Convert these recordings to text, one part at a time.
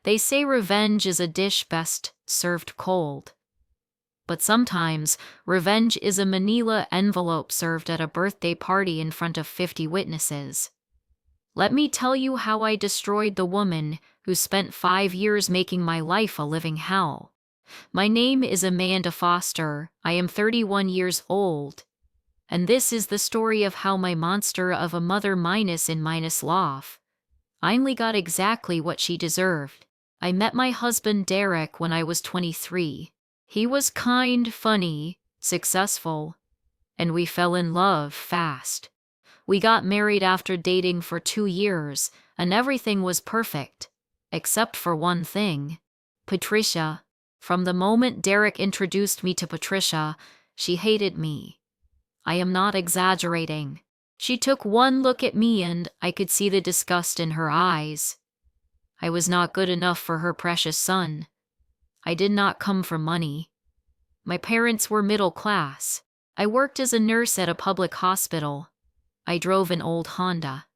They say revenge is a dish best served cold. But sometimes, revenge is a manila envelope served at a birthday party in front of 50 witnesses. Let me tell you how I destroyed the woman who spent 5 years making my life a living hell. My name is Amanda Foster. I am 31 years old. And this is the story of how my monster of a mother minus love finally got exactly what she deserved. I met my husband Derek when I was 23. He was kind, funny, successful, and we fell in love fast. We got married after dating for 2 years, and everything was perfect. Except for one thing. Patricia. From the moment Derek introduced me to Patricia, she hated me. I am not exaggerating. She took one look at me and I could see the disgust in her eyes. I was not good enough for her precious son. I did not come from money. My parents were middle class. I worked as a nurse at a public hospital. I drove an old Honda.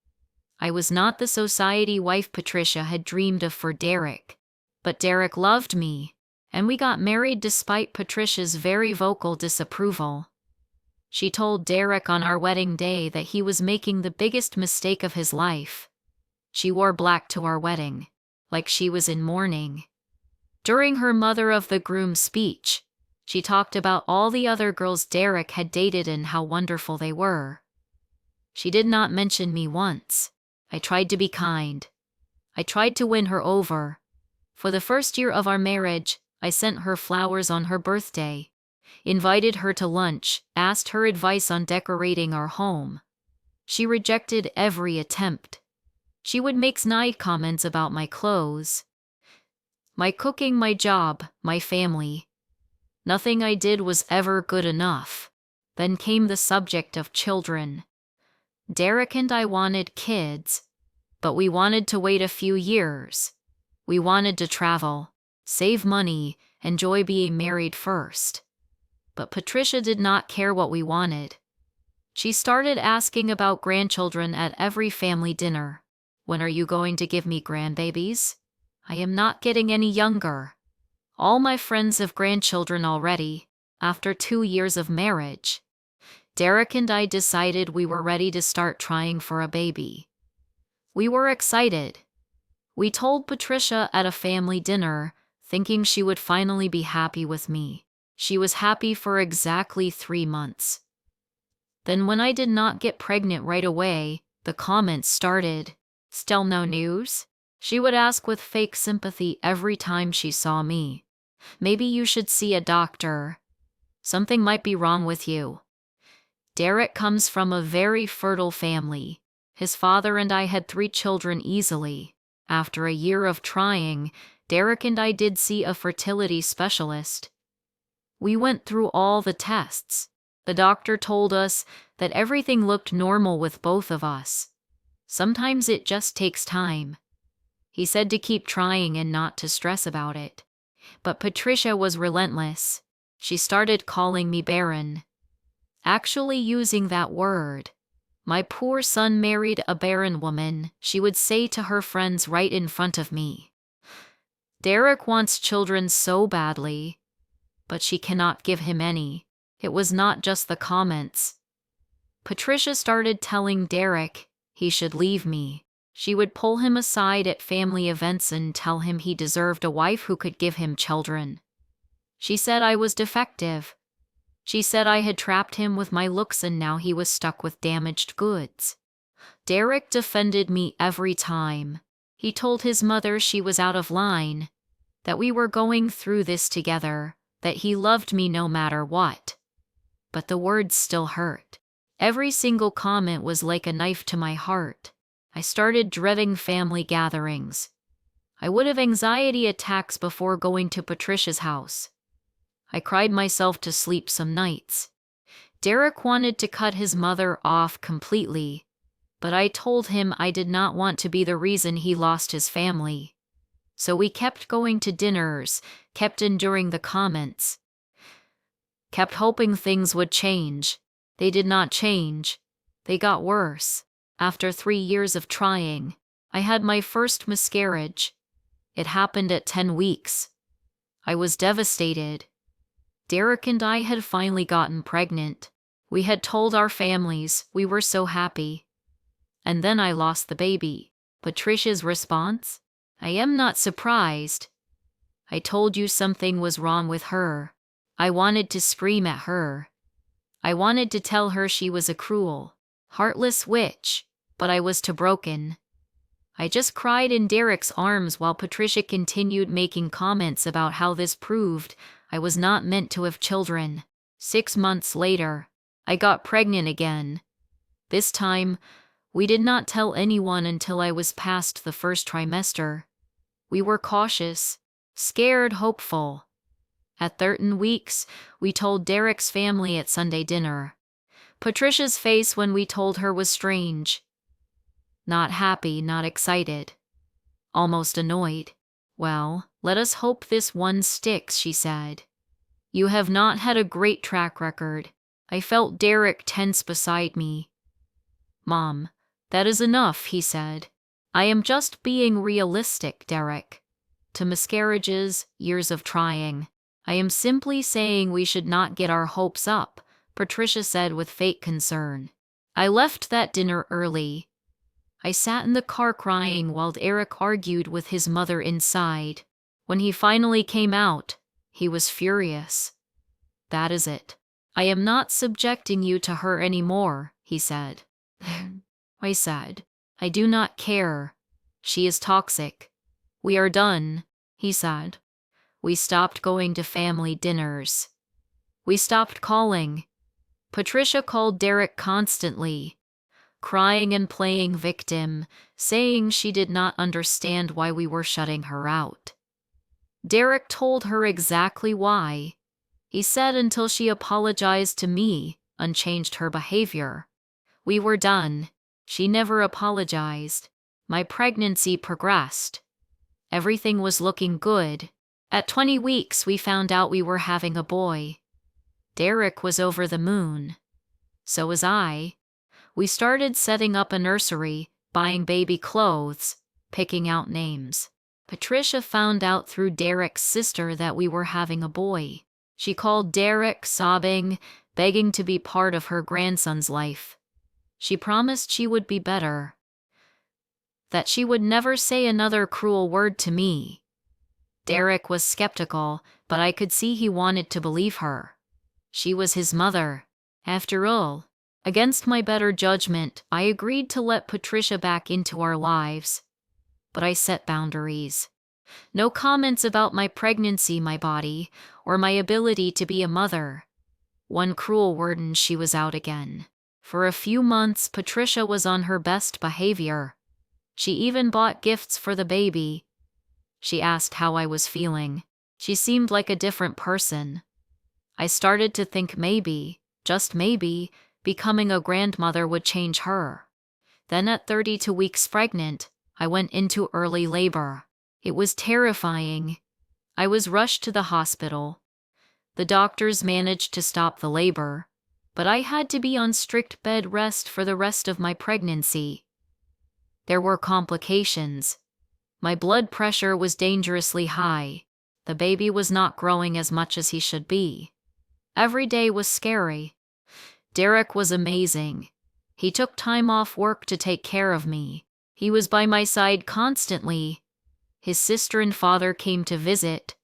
I was not the society wife Patricia had dreamed of for Derek. But Derek loved me, and we got married despite Patricia's very vocal disapproval. She told Derek on our wedding day that he was making the biggest mistake of his life. She wore black to our wedding, like she was in mourning. During her mother of the groom speech, she talked about all the other girls Derek had dated and how wonderful they were. She did not mention me once. I tried to be kind. I tried to win her over. For the first year of our marriage, I sent her flowers on her birthday, invited her to lunch, asked her advice on decorating our home. She rejected every attempt. She would make snide comments about my clothes, my cooking, my job, my family. Nothing I did was ever good enough. Then came the subject of children. Derek and I wanted kids, but we wanted to wait a few years. We wanted to travel, save money, enjoy being married first. But Patricia did not care what we wanted. She started asking about grandchildren at every family dinner. When are you going to give me grandbabies? I am not getting any younger. All my friends have grandchildren already, after 2 years of marriage. Derek and I decided we were ready to start trying for a baby. We were excited. We told Patricia at a family dinner, thinking she would finally be happy with me. She was happy for exactly 3 months. Then when I did not get pregnant right away, the comments started. Still no news? She would ask with fake sympathy every time she saw me. Maybe you should see a doctor. Something might be wrong with you. Derek comes from a very fertile family. His father and I had 3 children easily. After a year of trying, Derek and I did see a fertility specialist. We went through all the tests. The doctor told us that everything looked normal with both of us. Sometimes it just takes time. He said to keep trying and not to stress about it. But Patricia was relentless. She started calling me barren. Actually using that word. My poor son married a barren woman, she would say to her friends right in front of me. Derek wants children so badly, but she cannot give him any. It was not just the comments. Patricia started telling Derek he should leave me. She would pull him aside at family events and tell him he deserved a wife who could give him children. She said I was defective. She said I had trapped him with my looks and now he was stuck with damaged goods. Derek defended me every time. He told his mother she was out of line, that we were going through this together, that he loved me no matter what. But the words still hurt. Every single comment was like a knife to my heart. I started dreading family gatherings. I would have anxiety attacks before going to Patricia's house. I cried myself to sleep some nights. Derek wanted to cut his mother off completely, but I told him I did not want to be the reason he lost his family. So we kept going to dinners, kept enduring the comments, kept hoping things would change. They did not change. They got worse. After 3 years of trying, I had my first miscarriage. It happened at 10 weeks. I was devastated. Derek and I had finally gotten pregnant. We had told our families, we were so happy. And then I lost the baby. Patricia's response? I am not surprised. I told you something was wrong with her. I wanted to scream at her. I wanted to tell her she was a cruel, heartless witch, but I was too broken. I just cried in Derek's arms while Patricia continued making comments about how this proved I was not meant to have children. 6 months later, I got pregnant again. This time, we did not tell anyone until I was past the first trimester. We were cautious, scared, hopeful. At 13 weeks, we told Derek's family at Sunday dinner. Patricia's face when we told her was strange. Not happy, not excited. Almost annoyed. Well, let us hope this one sticks, she said. You have not had a great track record. I felt Derek tense beside me. Mom, that is enough, he said. I am just being realistic, Derek. To miscarriages, years of trying. I am simply saying we should not get our hopes up, Patricia said with fake concern. I left that dinner early. I sat in the car crying while Derek argued with his mother inside. When he finally came out, he was furious. That is it. I am not subjecting you to her anymore, he said. I said, I do not care. She is toxic. We are done, he said. We stopped going to family dinners. We stopped calling. Patricia called Derek constantly, crying and playing victim, saying she did not understand why we were shutting her out. Derek told her exactly why. He said until she apologized to me and changed her behavior. We were done. She never apologized. My pregnancy progressed. Everything was looking good. At 20 weeks, we found out we were having a boy. Derek was over the moon. So was I. We started setting up a nursery, buying baby clothes, picking out names. Patricia found out through Derek's sister that we were having a boy. She called Derek, sobbing, begging to be part of her grandson's life. She promised she would be better, that she would never say another cruel word to me. Derek was skeptical, but I could see he wanted to believe her. She was his mother. After all, against my better judgment, I agreed to let Patricia back into our lives. But I set boundaries. No comments about my pregnancy, my body, or my ability to be a mother. One cruel word and she was out again. For a few months, Patricia was on her best behavior. She even bought gifts for the baby. She asked how I was feeling. She seemed like a different person. I started to think maybe, just maybe, becoming a grandmother would change her. Then at 32 weeks pregnant, I went into early labor. It was terrifying. I was rushed to the hospital. The doctors managed to stop the labor, but I had to be on strict bed rest for the rest of my pregnancy. There were complications. My blood pressure was dangerously high. The baby was not growing as much as he should be. Every day was scary. Derek was amazing. He took time off work to take care of me. He was by my side constantly. His sister and father came to visit,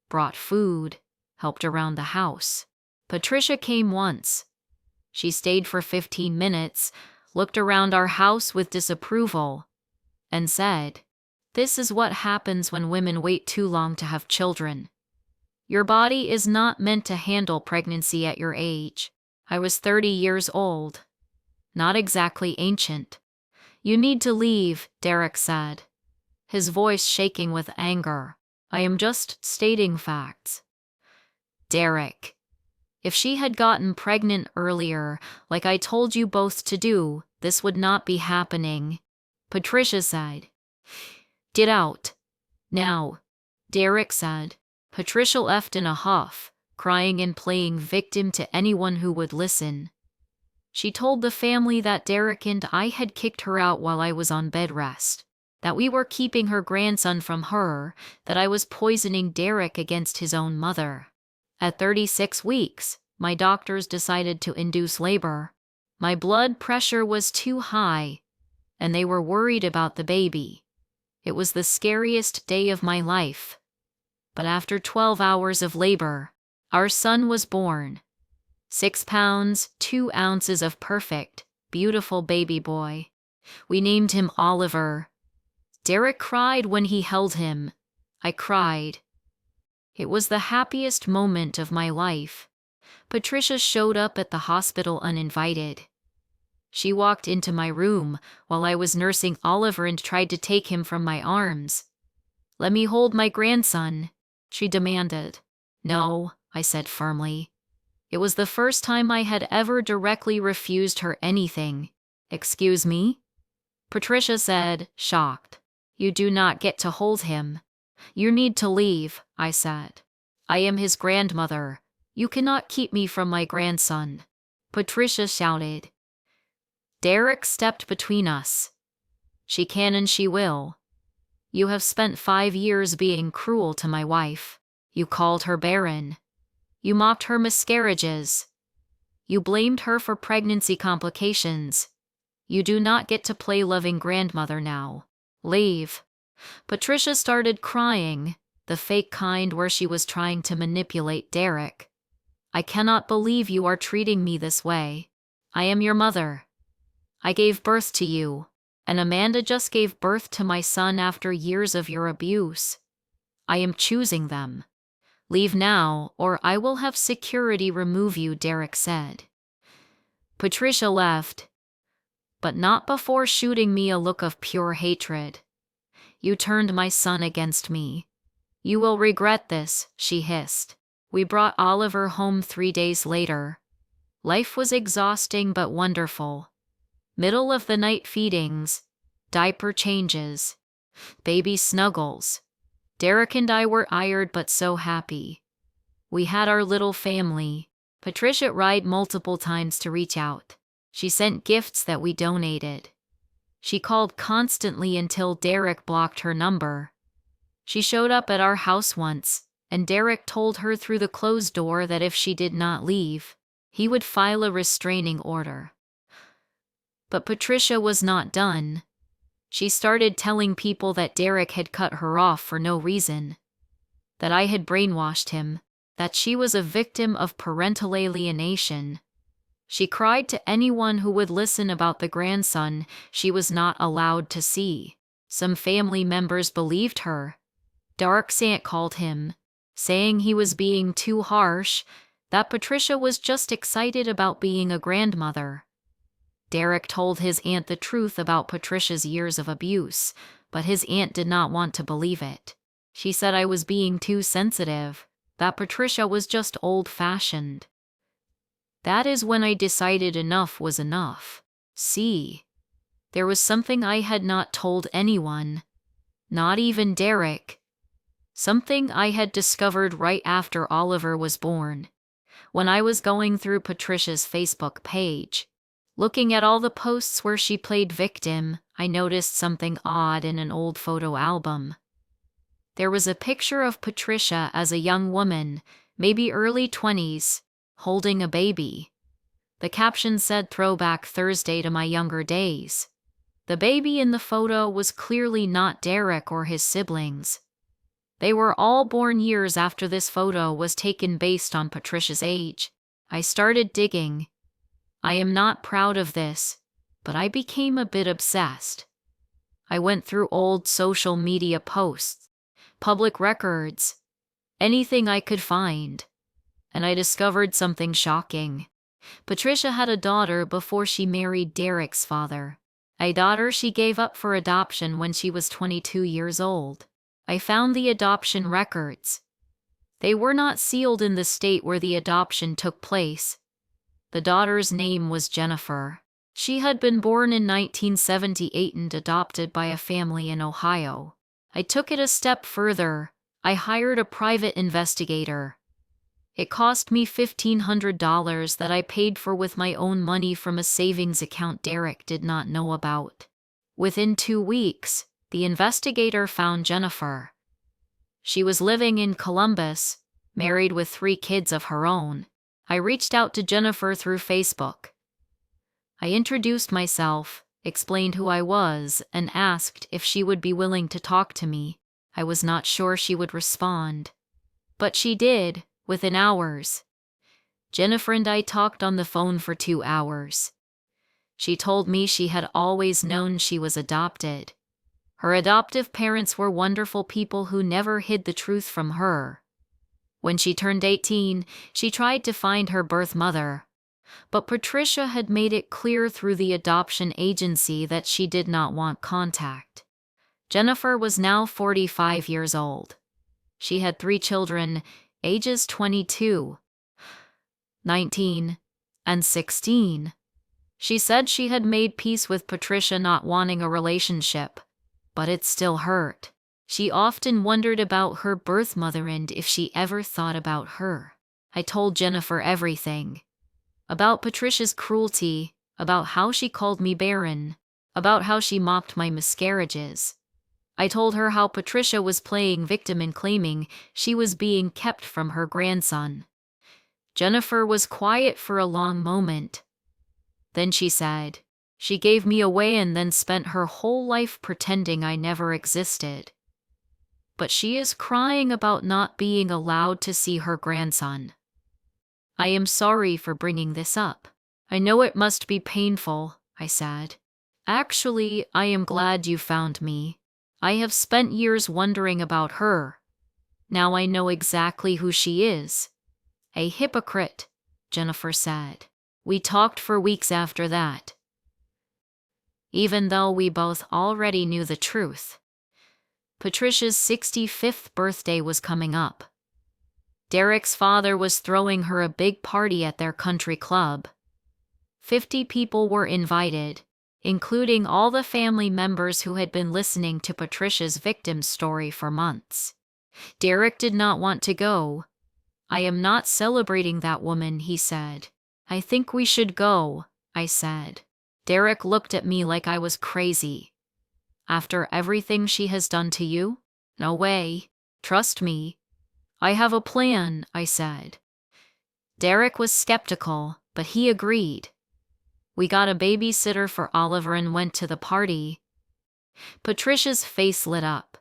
brought food, helped around the house. Patricia came once. She stayed for 15 minutes, looked around our house with disapproval, and said, "This is what happens when women wait too long to have children. Your body is not meant to handle pregnancy at your age." I was 30 years old. Not exactly ancient. "You need to leave," Derek said, his voice shaking with anger. "I am just stating facts." Derek, if she had gotten pregnant earlier, like I told you both to do, this would not be happening, Patricia said. "Get out. Now," Derek said. Patricia left in a huff, crying and playing victim to anyone who would listen. She told the family that Derek and I had kicked her out while I was on bed rest. that we were keeping her grandson from her, that I was poisoning Derek against his own mother. At 36 weeks, my doctors decided to induce labor. My blood pressure was too high, and they were worried about the baby. It was the scariest day of my life. But after 12 hours of labor, our son was born. 6 pounds, 2 ounces of perfect, beautiful baby boy. We named him Oliver. Derek cried when he held him. I cried. It was the happiest moment of my life. Patricia showed up at the hospital uninvited. She walked into my room while I was nursing Oliver and tried to take him from my arms. "Let me hold my grandson," she demanded. "No," I said firmly. It was the first time I had ever directly refused her anything. "Excuse me?" Patricia said, shocked. "You do not get to hold him. You need to leave," I said. "I am his grandmother. You cannot keep me from my grandson." Patricia shouted. Derek stepped between us. "She can and she will. You have spent 5 years being cruel to my wife. You called her barren. You mocked her miscarriages. You blamed her for pregnancy complications. You do not get to play loving grandmother now. Leave." Patricia started crying, the fake kind where she was trying to manipulate Derek. "I cannot believe you are treating me this way. I am your mother. I gave birth to you, and Amanda just gave birth to my son after years of your abuse. I am choosing them. Leave now, or I will have security remove you," Derek said. Patricia left, but not before shooting me a look of pure hatred. "You turned my son against me. You will regret this," she hissed. We brought Oliver home 3 days later. Life was exhausting but wonderful. Middle of the night feedings, diaper changes, baby snuggles. Derek and I were tired but so happy. We had our little family. Patricia tried multiple times to reach out. She sent gifts that we donated. She called constantly until Derek blocked her number. She showed up at our house once, and Derek told her through the closed door that if she did not leave, he would file a restraining order. But Patricia was not done. She started telling people that Derek had cut her off for no reason, that I had brainwashed him, that she was a victim of parental alienation. She cried to anyone who would listen about the grandson she was not allowed to see. Some family members believed her. Dark Sant called him, saying he was being too harsh, that Patricia was just excited about being a grandmother. Derek told his aunt the truth about Patricia's years of abuse, but his aunt did not want to believe it. She said I was being too sensitive, that Patricia was just old-fashioned. That is when I decided enough was enough. See, there was something I had not told anyone, not even Derek. Something I had discovered right after Oliver was born. When I was going through Patricia's Facebook page, looking at all the posts where she played victim, I noticed something odd in an old photo album. There was a picture of Patricia as a young woman, maybe early 20s, holding a baby. The caption said "Throwback Thursday to my younger days." The baby in the photo was clearly not Derek or his siblings. They were all born years after this photo was taken based on Patricia's age. I started digging. I am not proud of this, but I became a bit obsessed. I went through old social media posts, public records, anything I could find, and I discovered something shocking. Patricia had a daughter before she married Derek's father, a daughter she gave up for adoption when she was 22 years old. I found the adoption records. They were not sealed in the state where the adoption took place. The daughter's name was Jennifer. She had been born in 1978 and adopted by a family in Ohio. I took it a step further. I hired a private investigator. It cost me $1,500 that I paid for with my own money from a savings account Derek did not know about. Within 2 weeks, The investigator found Jennifer. She was living in Columbus, married with 3 kids of her own. I reached out to Jennifer through Facebook. I introduced myself, explained who I was, and asked if she would be willing to talk to me. I was not sure she would respond. But she did, within hours. Jennifer and I talked on the phone for 2 hours. She told me she had always known she was adopted. Her adoptive parents were wonderful people who never hid the truth from her. When she turned 18, she tried to find her birth mother, but Patricia had made it clear through the adoption agency that she did not want contact. Jennifer was now 45 years old. She had 3 children, ages 22, 19, and 16. She said she had made peace with Patricia not wanting a relationship, but it still hurt. She often wondered about her birth mother and if she ever thought about her. I told Jennifer everything. About Patricia's cruelty, about how she called me barren, about how she mocked my miscarriages. I told her how Patricia was playing victim and claiming she was being kept from her grandson. Jennifer was quiet for a long moment. Then she said, "She gave me away and then spent her whole life pretending I never existed." But she is crying about not being allowed to see her grandson. I am sorry for bringing this up. I know it must be painful, I said. Actually, I am glad you found me. I have spent years wondering about her. Now I know exactly who she is. A hypocrite, Jennifer said. We talked for weeks after that, even though we both already knew the truth. Patricia's 65th birthday was coming up. Derek's father was throwing her a big party at their country club. 50 people were invited, including all the family members who had been listening to Patricia's victim story for months. Derek did not want to go. "I am not celebrating that woman," he said. "I think we should go," I said. Derek looked at me like I was crazy. "After everything she has done to you? No way. Trust me." "I have a plan," I said. Derek was skeptical, but he agreed. We got a babysitter for Oliver and went to the party. Patricia's face lit up.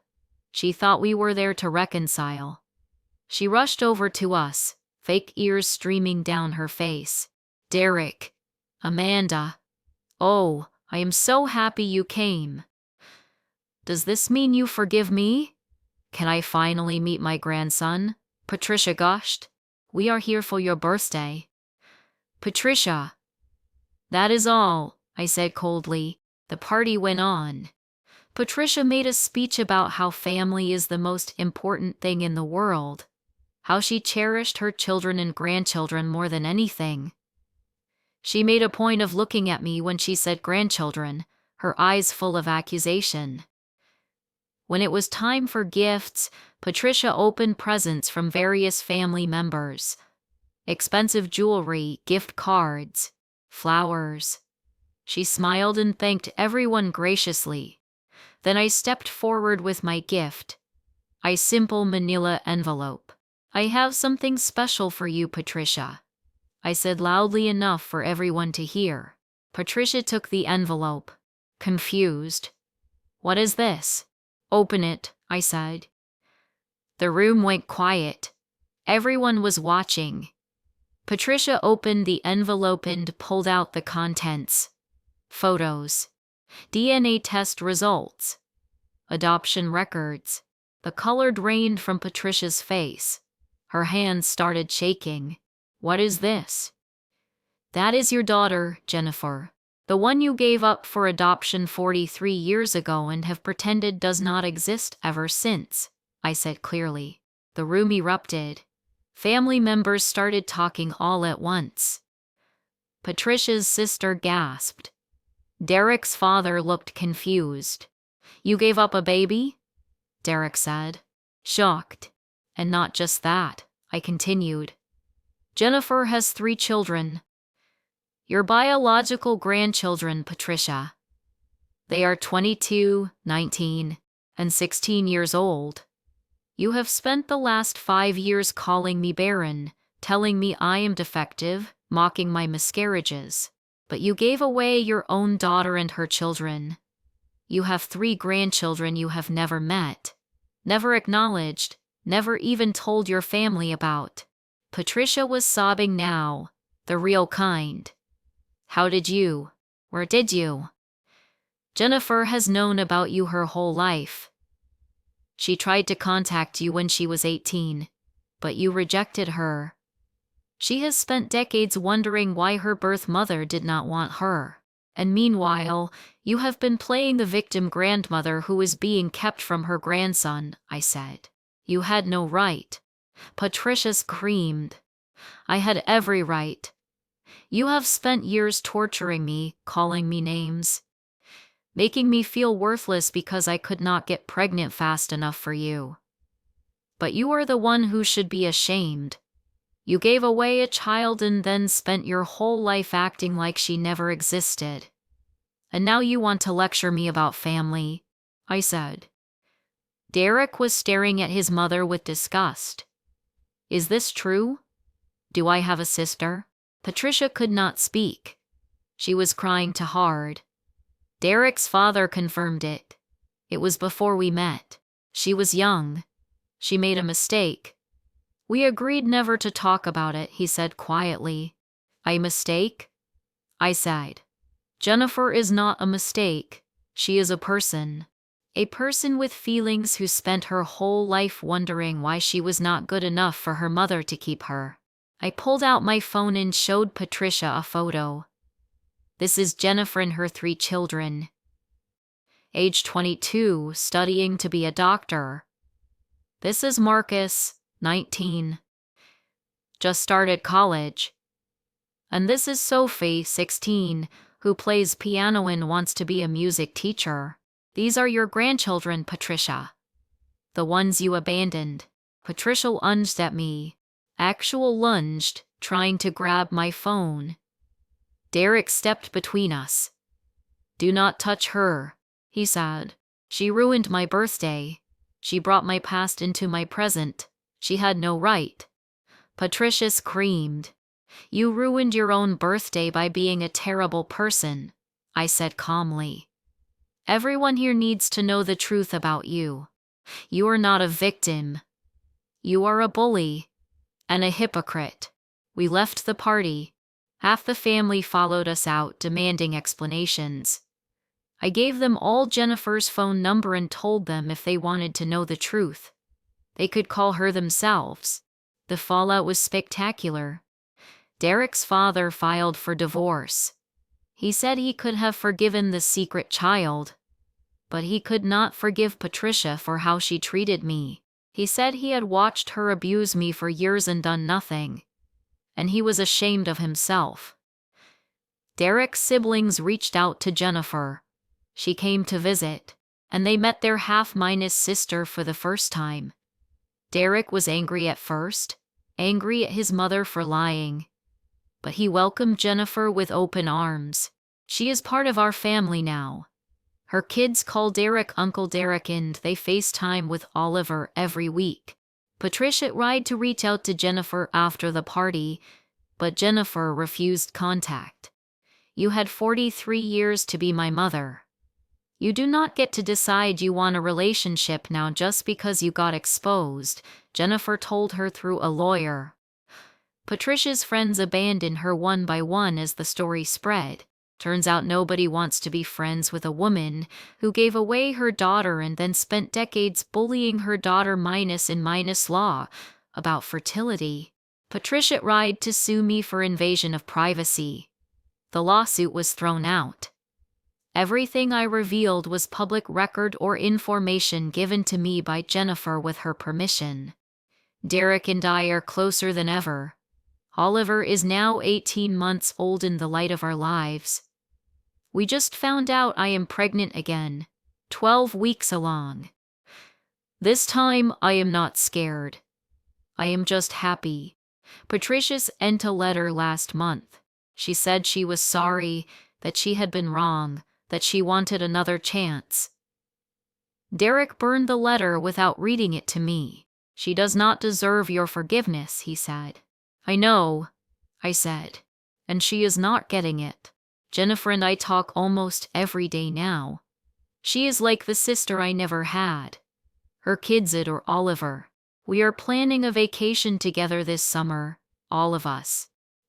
She thought we were there to reconcile. She rushed over to us, fake ears streaming down her face. "Derek, Amanda. Oh, I am so happy you came. Does this mean you forgive me? Can I finally meet my grandson?" Patricia gushed. "We are here for your birthday." "Patricia." "That is all," I said coldly. The party went on. Patricia made a speech about how family is the most important thing in the world, how she cherished her children and grandchildren more than anything. She made a point of looking at me when she said grandchildren, her eyes full of accusation. When it was time for gifts, Patricia opened presents from various family members. Expensive jewelry, gift cards, flowers. She smiled and thanked everyone graciously. Then I stepped forward with my gift, a simple manila envelope. "I have something special for you, Patricia," I said loudly enough for everyone to hear. Patricia took the envelope, confused. "What is this?" "Open it," I said. The room went quiet. Everyone was watching. Patricia opened the envelope and pulled out the contents. Photos. DNA test results. Adoption records. The color drained from Patricia's face. Her hands started shaking. "What is this?" "That is your daughter, Jennifer. The one you gave up for adoption 43 years ago and have pretended does not exist ever since," I said clearly. The room erupted. Family members started talking all at once. Patricia's sister gasped. Derek's father looked confused. "You gave up a baby?" Derek said, shocked. "And not just that," I continued. "Jennifer has 3 children. Your biological grandchildren, Patricia." They are 22, 19, and 16 years old. You have spent the last 5 years calling me barren, telling me I am defective, mocking my miscarriages. But you gave away your own daughter and her children. You have 3 grandchildren you have never met, never acknowledged, never even told your family about. Patricia was sobbing now, the real kind. How did you? Where did you? Jennifer has known about you her whole life. She tried to contact you when she was 18, but you rejected her. She has spent decades wondering why her birth mother did not want her. And meanwhile, you have been playing the victim grandmother who is being kept from her grandson, I said. You had no right. Patricia screamed. I had every right. You have spent years torturing me, calling me names, making me feel worthless because I could not get pregnant fast enough for you. But you are the one who should be ashamed. You gave away a child and then spent your whole life acting like she never existed. And now you want to lecture me about family, I said. Derek was staring at his mother with disgust. Is this true? Do I have a sister? Patricia could not speak. She was crying too hard. Derek's father confirmed it. It was before we met. She was young. She made a mistake. We agreed never to talk about it, he said quietly. A mistake? I sighed. Jennifer is not a mistake. She is a person. A person with feelings who spent her whole life wondering why she was not good enough for her mother to keep her. I pulled out my phone and showed Patricia a photo. This is Jennifer and her 3 children. Age 22, studying to be a doctor. This is Marcus, 19. Just started college. And this is Sophie, 16, who plays piano and wants to be a music teacher. These are your grandchildren, Patricia. The ones you abandoned. Patricia lunged at me. Lunged, trying to grab my phone. Derek stepped between us. Do not touch her, he said. She ruined my birthday. She brought my past into my present. She had no right. Patricia screamed. You ruined your own birthday by being a terrible person, I said calmly. Everyone here needs to know the truth about you. You are not a victim. You are a bully and a hypocrite. We left the party. Half the family followed us out, demanding explanations. I gave them all Jennifer's phone number and told them if they wanted to know the truth, they could call her themselves. The fallout was spectacular. Derek's father filed for divorce. He said he could have forgiven the secret child, but he could not forgive Patricia for how she treated me. He said he had watched her abuse me for years and done nothing, and he was ashamed of himself. Derek's siblings reached out to Jennifer. She came to visit, and they met their half-minus sister for the first time. Derek was angry at first, angry at his mother for lying. But he welcomed Jennifer with open arms. She is part of our family now. Her kids call Derek Uncle Derek and they FaceTime with Oliver every week. Patricia tried to reach out to Jennifer after the party, but Jennifer refused contact. You had 43 years to be my mother. You do not get to decide you want a relationship now just because you got exposed, Jennifer told her through a lawyer. Patricia's friends abandoned her one by one as the story spread. Turns out nobody wants to be friends with a woman who gave away her daughter and then spent decades bullying her daughter minus law about fertility. Patricia tried to sue me for invasion of privacy. The lawsuit was thrown out. Everything I revealed was public record or information given to me by Jennifer with her permission. Derek and I are closer than ever. Oliver is now 18 months old in the light of our lives. We just found out I am pregnant again, 12 weeks along. This time I am not scared. I am just happy. Patricia sent a letter last month. She said she was sorry, that she had been wrong, that she wanted another chance. Derek burned the letter without reading it to me. She does not deserve your forgiveness, he said. I know, I said, and she is not getting it. Jennifer and I talk almost every day now. She is like the sister I never had. Her kids adore Oliver. We are planning a vacation together this summer, all of us.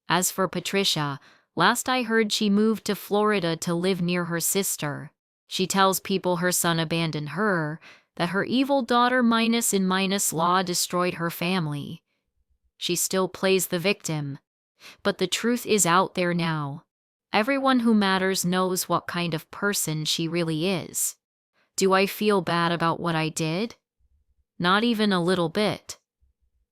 As for Patricia, last I heard she moved to Florida to live near her sister. She tells people her son abandoned her, that her evil daughter minus law destroyed her family. She still plays the victim. But the truth is out there now. Everyone who matters knows what kind of person she really is. Do I feel bad about what I did? Not even a little bit.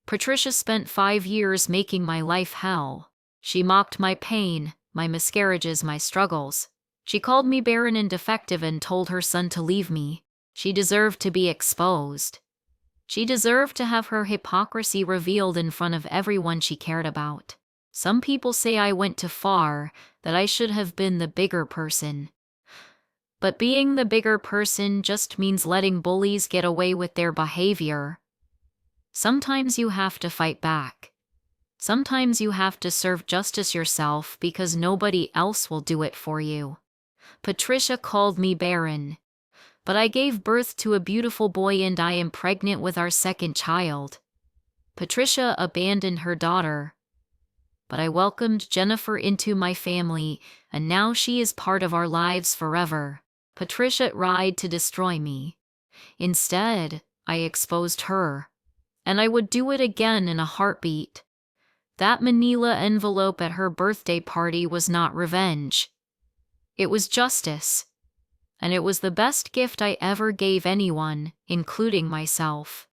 Patricia spent 5 years making my life hell. She mocked my pain, my miscarriages, my struggles. She called me barren and defective and told her son to leave me. She deserved to be exposed. She deserved to have her hypocrisy revealed in front of everyone she cared about. Some people say I went too far, that I should have been the bigger person. But being the bigger person just means letting bullies get away with their behavior. Sometimes you have to fight back. Sometimes you have to serve justice yourself because nobody else will do it for you. Patricia called me barren. But I gave birth to a beautiful boy and I am pregnant with our second child. Patricia abandoned her daughter. But I welcomed Jennifer into my family, and now she is part of our lives forever. Patricia tried to destroy me. Instead, I exposed her. And I would do it again in a heartbeat. That manila envelope at her birthday party was not revenge. It was justice. And it was the best gift I ever gave anyone, including myself.